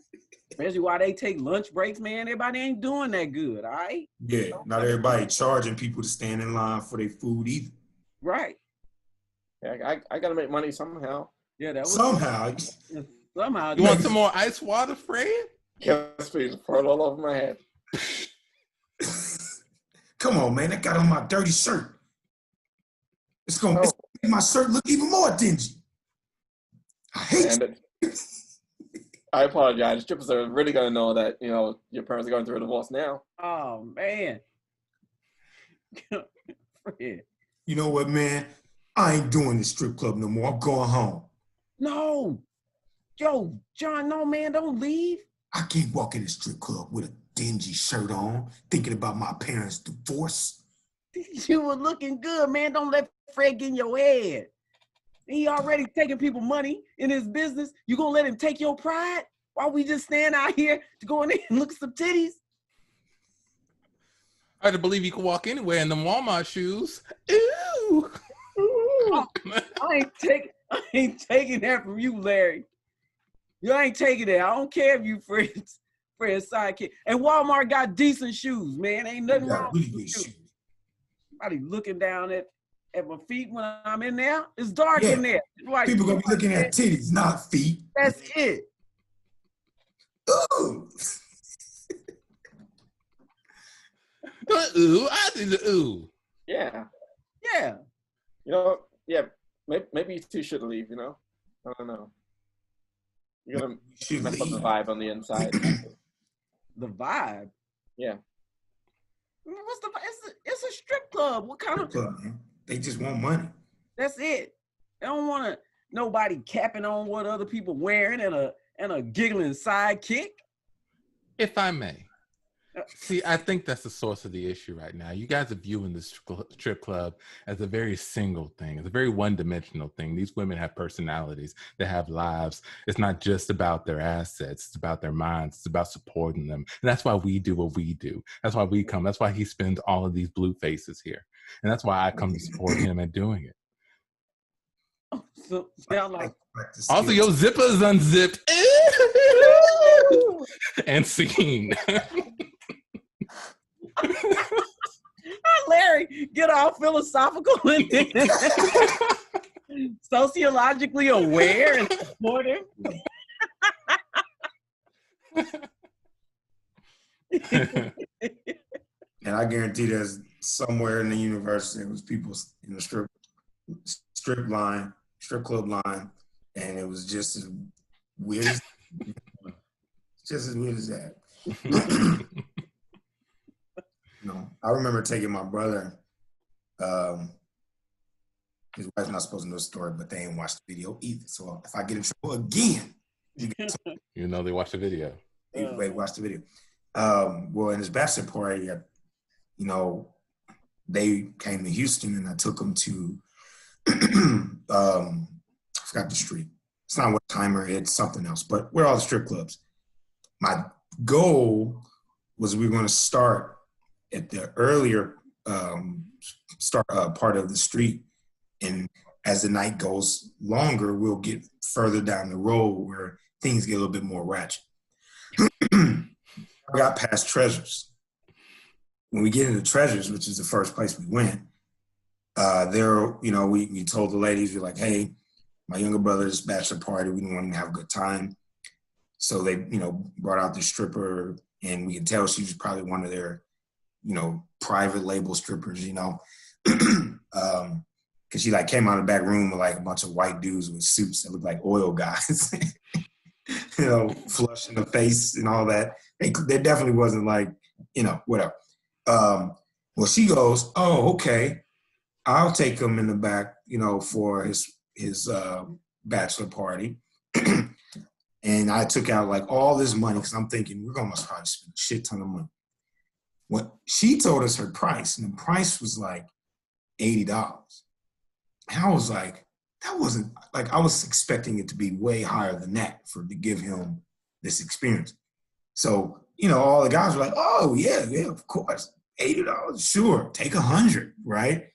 Especially while they take lunch breaks, man. Everybody ain't doing that good, all right? Yeah, not everybody charging people to stand in line for their food either. Right. Yeah, I got to make money somehow. Yeah, that was Somehow. somehow. You want some more ice water, Fred? Yes, please. Pour it all over my head. Come on, man. I got on my dirty shirt. It's gonna make my shirt look even more dingy. I hate it. I apologize. Strippers are really going to know that, you know, your parents are going through a divorce now. Oh man. Fred. You know what, man? I ain't doing this strip club no more. I'm going home. No. Yo, John, no, man, don't leave. I can't walk in the strip club with a dingy shirt on, thinking about my parents' divorce. You were looking good, man. Don't let Fred get in your head. He already taking people money in his business. You gonna let him take your pride while we just stand out here to go in there and look at some titties? Hard to believe you can walk anywhere in them Walmart shoes. Ew. Ooh, I ain't taking that from you, Larry. You ain't taking that. I don't care if you friends sidekick. And Walmart got decent shoes, man. Ain't nothing wrong with Really shoes. Somebody looking down at my feet when I'm in there. It's dark in there. Right. People gonna be looking at titties, not feet. That's it. Ooh. Ooh, I did the ooh. Yeah. Yeah. You know, yeah, maybe you two should leave, you know? I don't know. You're going to mess up the vibe on the inside. The vibe? Yeah. What's the it's a strip club. What kind of club, man? They just want money. That's it. They don't want nobody capping on what other people wearing and a giggling sidekick. If I may. See, I think that's the source of the issue right now. You guys are viewing this strip club as a very single thing. It's a very one-dimensional thing. These women have personalities. They have lives. It's not just about their assets. It's about their minds. It's about supporting them. And that's why we do what we do. That's why we come. That's why he spends all of these blue faces here. And that's why I come to support him at doing it. So, sound like also, your zipper is unzipped. And scene. Larry, get all philosophical and sociologically aware and supportive. And I guarantee there's somewhere in the universe there was people in the strip club line, and it was just as weird as that. You know, I remember taking my brother. His wife's not supposed to know the story, but they ain't watched the video either. So if I get in trouble again, you know they watched the video. They watched the video. Well, in his bachelor party, you know, they came to Houston, and I took them to I forgot the street. It's not Westheimer, it's something else, but we're all the strip clubs. My goal was we were going to start at the earlier part of the street, and as the night goes longer, we'll get further down the road where things get a little bit more ratchet. I got past Treasures. When we get into Treasures, which is the first place we went, there, you know, we told the ladies, we're like, hey, my younger brother's bachelor party, we didn't want to have a good time. So they, you know, brought out the stripper, and we could tell she was probably one of their, you know, private label strippers, you know. Cause she like came out of the back room with like a bunch of white dudes with suits that looked like oil guys, you know, flush in the face and all that. They definitely wasn't like, you know, whatever. Well, she goes, oh, okay, I'll take him in the back, you know, for his bachelor party. And I took out like all this money because I'm thinking we're gonna probably spend a shit ton of money. When she told us her price, and the price was like $80. And I was like, that wasn't like, I was expecting it to be way higher than that to give him this experience. So, you know, all the guys were like, oh yeah, of course, $80, sure, take 100, right?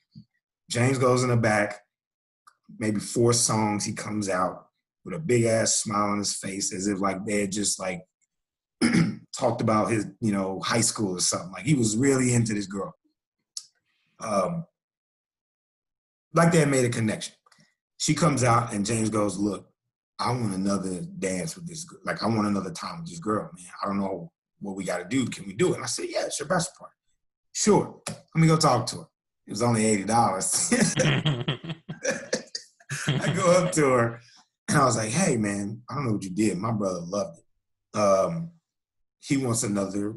James goes in the back, maybe 4 songs, he comes out with a big ass smile on his face, as if like they had just like talked about his, you know, high school or something. Like he was really into this girl. Like they had made a connection. She comes out and James goes, look, I want another dance with this girl. Like I want another time with this girl, man. I don't know what we got to do. Can we do it? And I said, yeah, it's your bachelor party. Sure. Let me go talk to her. It was only $80. I go up to her and I was like, hey, man, I don't know what you did. My brother loved it. He wants another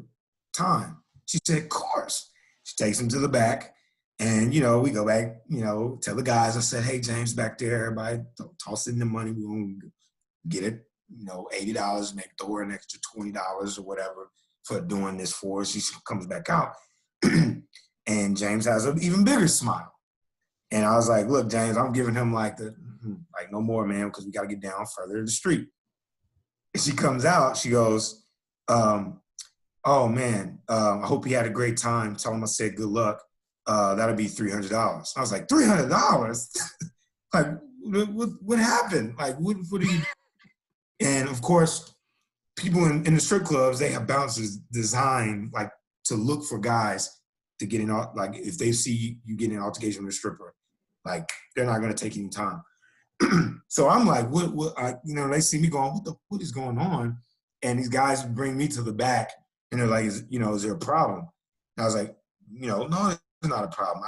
time. She said, of course. She takes him to the back. And, you know, we go back, you know, tell the guys, I said, hey, James, back there, everybody toss in the money. We're going to get it, you know, $80, maybe throw her an extra $20 or whatever for doing this for her. She comes back out. And James has an even bigger smile. And I was like, look, James, I'm giving him like the like, no more, man, because we got to get down further to the street. And she comes out, she goes, oh, man, I hope he had a great time. Tell him I said good luck. That'll be $300. I was like, $300? Like, what happened? Like, what do you? And of course, people in the strip clubs, they have bouncers designed like to look for guys to get in. Like, if they see you getting an altercation with a stripper, like, they're not gonna take any time. So I'm like, they see me going, what is going on? And these guys bring me to the back, and they're like, is there a problem? And I was like, no, it's not a problem.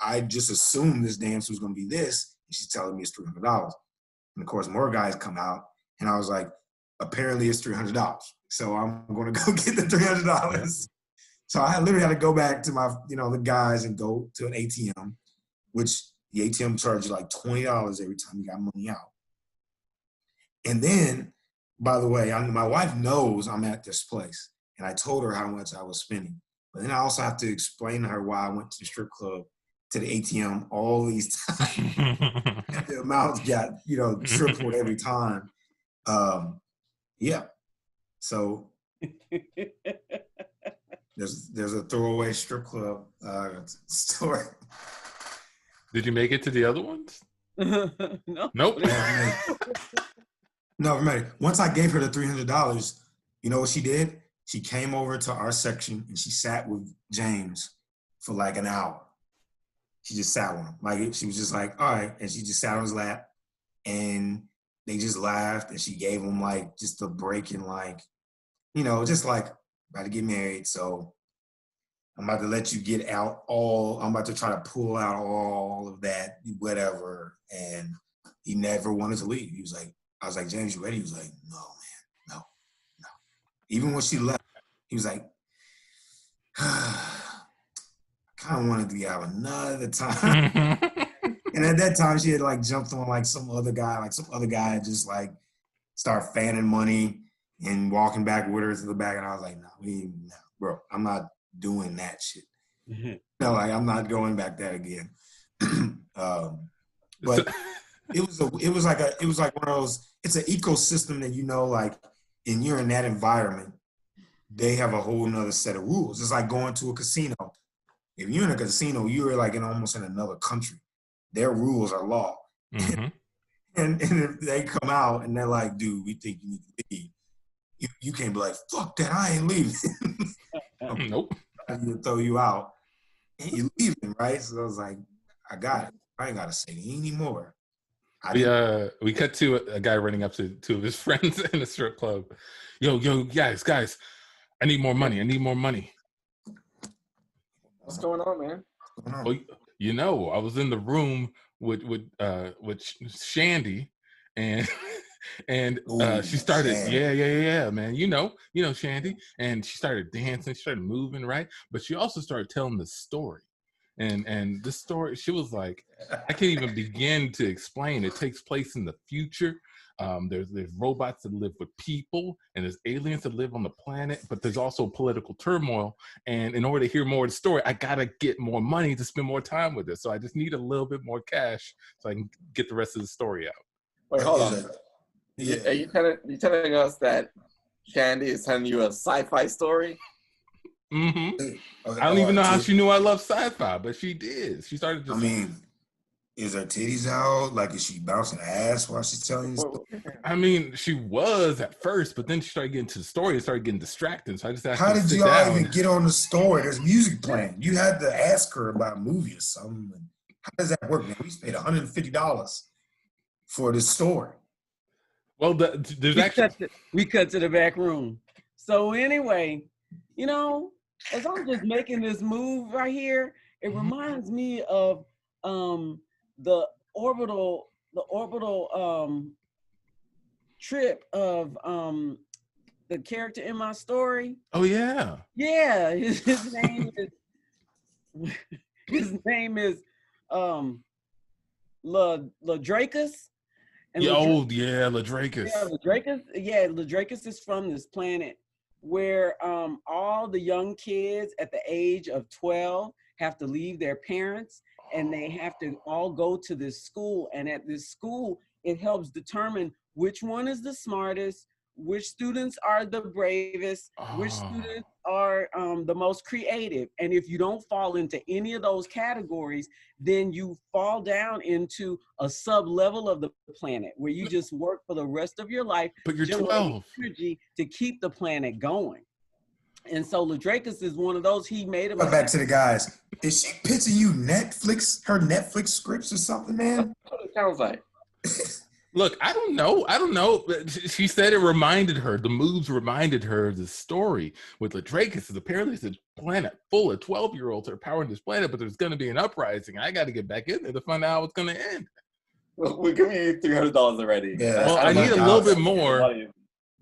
I just assumed this dance was gonna be this. And she's telling me it's $300. And of course, more guys come out, and I was like, apparently it's $300. So I'm gonna go get the $300. So I literally had to go back to my, the guys and go to an ATM, which the ATM charges like $20 every time you got money out. And then, by the way, my wife knows I'm at this place, and I told her how much I was spending. But then I also have to explain to her why I went to the strip club, to the ATM all these times. And the amounts got, tripled every time. Yeah. So there's a throwaway strip club story. Did you make it to the other ones? No. Nope. No, remember, once I gave her the $300, you know what she did? She came over to our section and she sat with James for like an hour. She just sat with him. Like, she was just like, all right. And she just sat on his lap, and they just laughed, and she gave him like just a break and like, just like, about to get married. So I'm about to let you get out I'm about to try to pull out all of that, whatever. And he never wanted to leave. I was like, James, you ready? He was like, no, man, no. Even when she left, he was like, I kind of wanted to have another time. And at that time, she had like jumped on like some other guy just like start fanning money and walking back with her to the back. And I was like, no, bro, I'm not doing that shit. Like, I'm not going back there again. But it was like one of those, it's an ecosystem that, like, and you're in that environment, they have a whole nother set of rules. It's like going to a casino. If you're in a casino, you're like almost in another country. Their rules are law. Mm-hmm. and if they come out and they're like, dude, we think you need to leave, you can't be like, fuck that, I ain't leaving. Nope. They'll throw you out and you're leaving, right? So I was like, I got it. I ain't got to say anymore. We cut to a guy running up to two of his friends in a strip club. Yo, guys, I need more money. What's going on, man? Well, I was in the room with Shandy, and she started, yeah, man. You know, Shandy, and she started dancing, she started moving, right? But she also started telling the story. And this story, she was like, I can't even begin to explain. It takes place in the future. There's robots that live with people, and there's aliens that live on the planet, but there's also political turmoil. And in order to hear more of the story, I gotta get more money to spend more time with it. So I just need a little bit more cash so I can get the rest of the story out. Wait, hold on. Yeah. Are you telling us that Shandy is telling you a sci-fi story? Mm-hmm. I don't even know how she knew I love sci-fi, but she did. She started to. I mean, is her titties out? Like, is she bouncing ass while she's telling you stuff? I mean, she was at first, but then she started getting to the story and started getting distracted. So I just asked her How to did sit y'all down. even get on the story? There's music playing. You had to ask her about a movie or something. How does that work, man? We paid $150 for this story. Well, we cut to the back room. So anyway, as I'm just making this move right here, it reminds me of the orbital trip of the character in my story. Oh yeah. Yeah, his name is Ladracus. Ladracus. Yeah, Ladracus is from this planet where all the young kids at the age of 12 have to leave their parents, and they have to all go to this school. And at this school, it helps determine which one is the smartest, which students are the bravest, which students are the most creative. And if you don't fall into any of those categories, then you fall down into a sub-level of the planet where you just work for the rest of your life, But you're generating 12. energy to keep the planet going. And so Ladrakis is one of those. He made him. Back to the guys. Is she pitching you her Netflix scripts or something, man? That's what it sounds like. Look, I don't know. She said it reminded her, the moves reminded her of the story with Ladrakis. Apparently it's a planet full of 12-year-olds that are powering this planet, but there's going to be an uprising. I got to get back in there to find out how it's going to end. Well, we're giving you $300 already. Yeah. Well, I need a little bit more Money.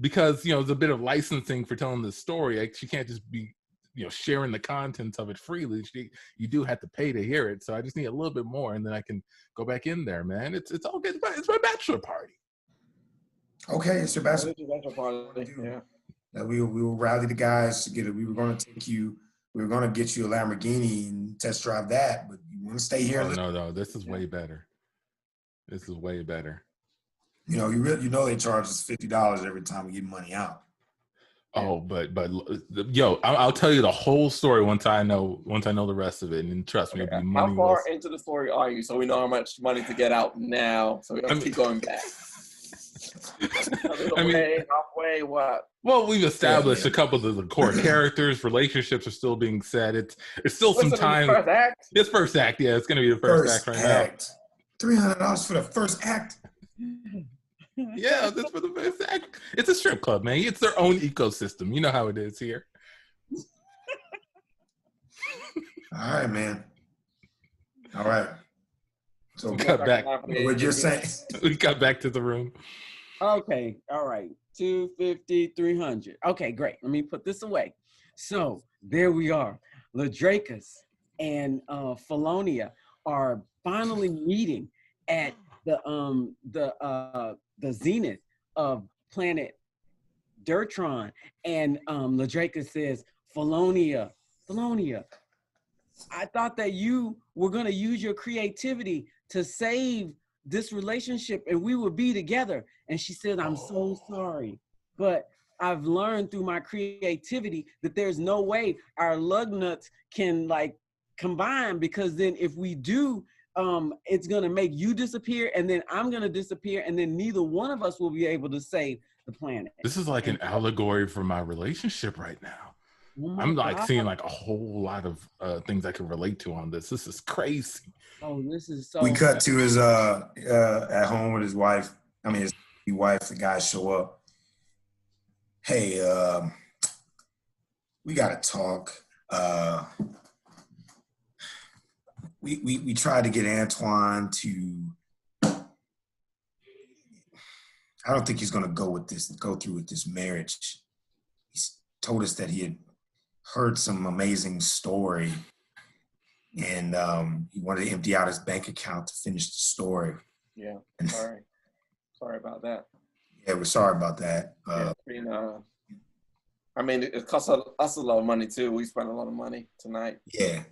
because, you know, there's a bit of licensing for telling this story. Like, she can't just be, you know, sharing the contents of it freely. You do have to pay to hear it. So I just need a little bit more, and then I can go back in there, man. It's all good. It's my bachelor party. Okay, it's your bachelor. Yeah. We will rally the guys to get it. We were going to get you a Lamborghini and test drive that, but you want to stay here. Oh, no, this is way better. This is way better. You know, they charge us $50 every time we get money out. Oh, but yo, I'll tell you the whole story once I know the rest of it, and trust me, it'll be money. How far into the story are you, so we know how much money to get out now, so we don't keep going back? Halfway, what? Well, we've established a couple of the core characters. Relationships are still being set. It's still some time. First act? It's first act. Yeah, it's going to be the first act right now. $300 for the first act. Yeah, that's for the first act. It's a strip club, man. It's their own ecosystem. You know how it is here. All right, man. All right. So we got back. What you're saying? We got back to the room. Okay. All right. 250, 300. Okay, great. Let me put this away. So there we are. Ladrakis and Felonia are finally meeting at the zenith of planet Dertron, and Ladrakis says, Felonia, I thought that you were going to use your creativity to save this relationship and we would be together. And she said, I'm so sorry, but I've learned through my creativity that there's no way our lug nuts can like combine, because then if we do, it's going to make you disappear, and then I'm going to disappear, and then neither one of us will be able to save the planet. This is like an allegory for my relationship right now. I'm like seeing like a whole lot of things I can relate to on this. This is crazy. Oh, this is so. We cut to his at home with his wife. I mean, his wife. The guys show up. Hey, we gotta talk. We tried to get Antoine to. I don't think he's gonna go through with this marriage. He's told us that he had heard some amazing story, and he wanted to empty out his bank account to finish the story. Yeah, sorry about that. Yeah, we're sorry about that. I mean, it costs us a lot of money too. We spent a lot of money tonight.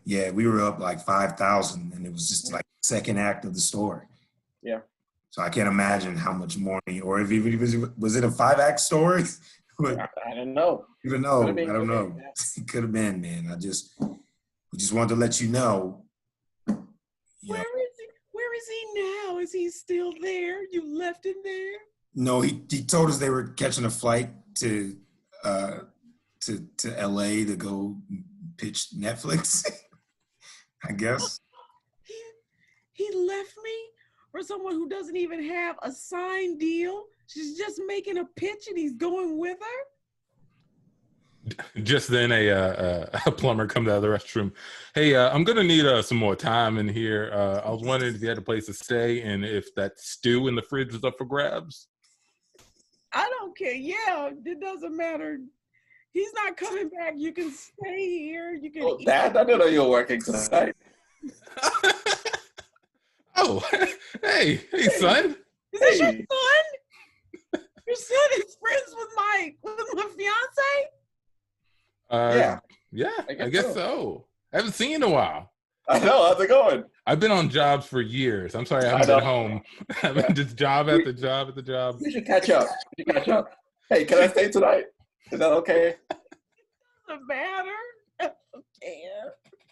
Yeah, we were up like 5,000, and it was just like the second act of the story. Yeah. So I can't imagine how much more, or if was it a 5-act story? I don't know. Even though I don't know, it could have been, man. We just wanted to let you know. Where is he now? Is he still there? You left him there? No, he told us they were catching a flight to LA to go pitch Netflix. I guess. He left me for someone who doesn't even have a signed deal. She's just making a pitch and he's going with her. Just then a plumber comes out of the restroom. Hey, I'm going to need some more time in here. I was wondering if you had a place to stay and if that stew in the fridge was up for grabs. I don't care. Yeah, it doesn't matter. He's not coming back. You can stay here. You can eat. Dad, I didn't know you were working tonight. Oh, hey, son. Is this your son? Your son is friends with my fiance? Yeah, I guess so. I haven't seen you in a while. I know. How's it going? I've been on jobs for years. I'm sorry I haven't been home. I've been just job after job after job. We should catch up. Hey, can I stay tonight? Is that okay? Doesn't matter. Okay.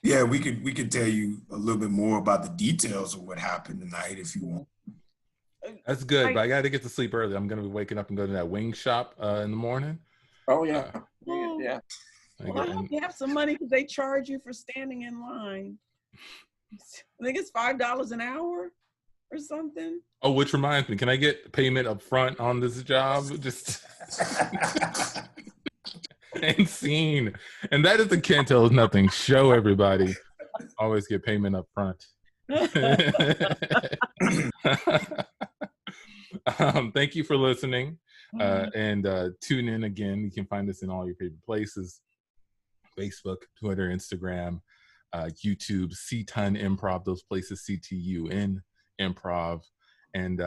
Yeah, we could tell you a little bit more about the details of what happened tonight if you want. That's good, but I got to get to sleep early. I'm going to be waking up and go to that wing shop in the morning. Oh, yeah. Yeah. Well, I hope you have some money because they charge you for standing in line. I think it's $5 an hour or something. Oh, which reminds me, can I get payment up front on this job? Just and scene. And that is the Can't Tell Us Nothing show, everybody. Always get payment up front. Thank you for listening. And tune in again. You can find us in all your favorite places: Facebook, Twitter, Instagram, YouTube, CTUNImprov, those places, CTUNimprov. And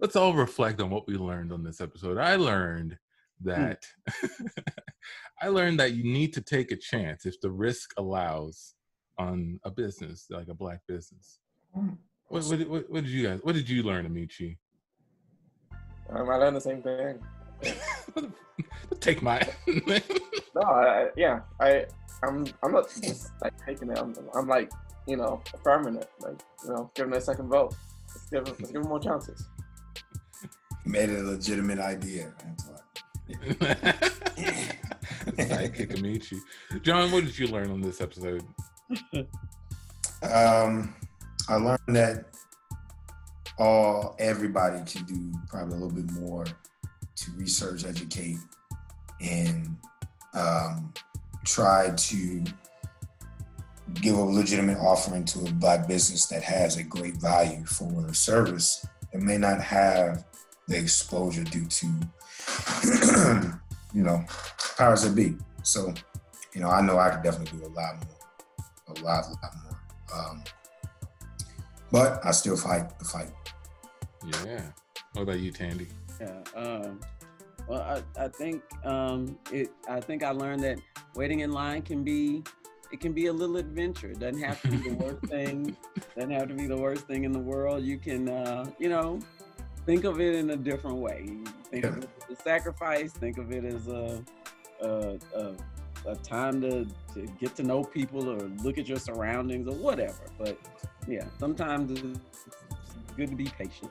let's all reflect on what we learned on this episode. I learned that you need to take a chance if the risk allows on a business, like a Black business. What did you learn, Amici? I learned the same thing. Take my No, I'm not just like taking it. I'm like, affirming it, like, giving it a second vote. Let's give them more chances. Made it a legitimate idea. Sidekick Amici. John, what did you learn on this episode? I learned that everybody can do probably a little bit more to research, educate, and try to give a legitimate offering to a Black business that has a great value for their service and may not have the exposure due to, powers that be. So, I know I could definitely do a lot more. But I still fight the fight. Yeah. What about you, Tandy? Yeah. Well, I think I learned that waiting in line can be a little adventure. It doesn't have to be the worst thing. Doesn't have to be the worst thing in the world. You can, think of it in a different way. Think of it as a sacrifice. Think of it as a time to get to know people or look at your surroundings or whatever. But yeah, sometimes it's good to be patient.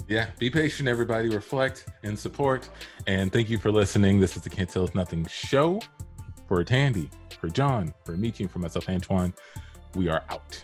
Yeah, be patient, everybody. Reflect and support. And thank you for listening. This is the Can't Tell Us Nothing show. For Tandy, for John, for Amici, and for myself, Antoine, we are out.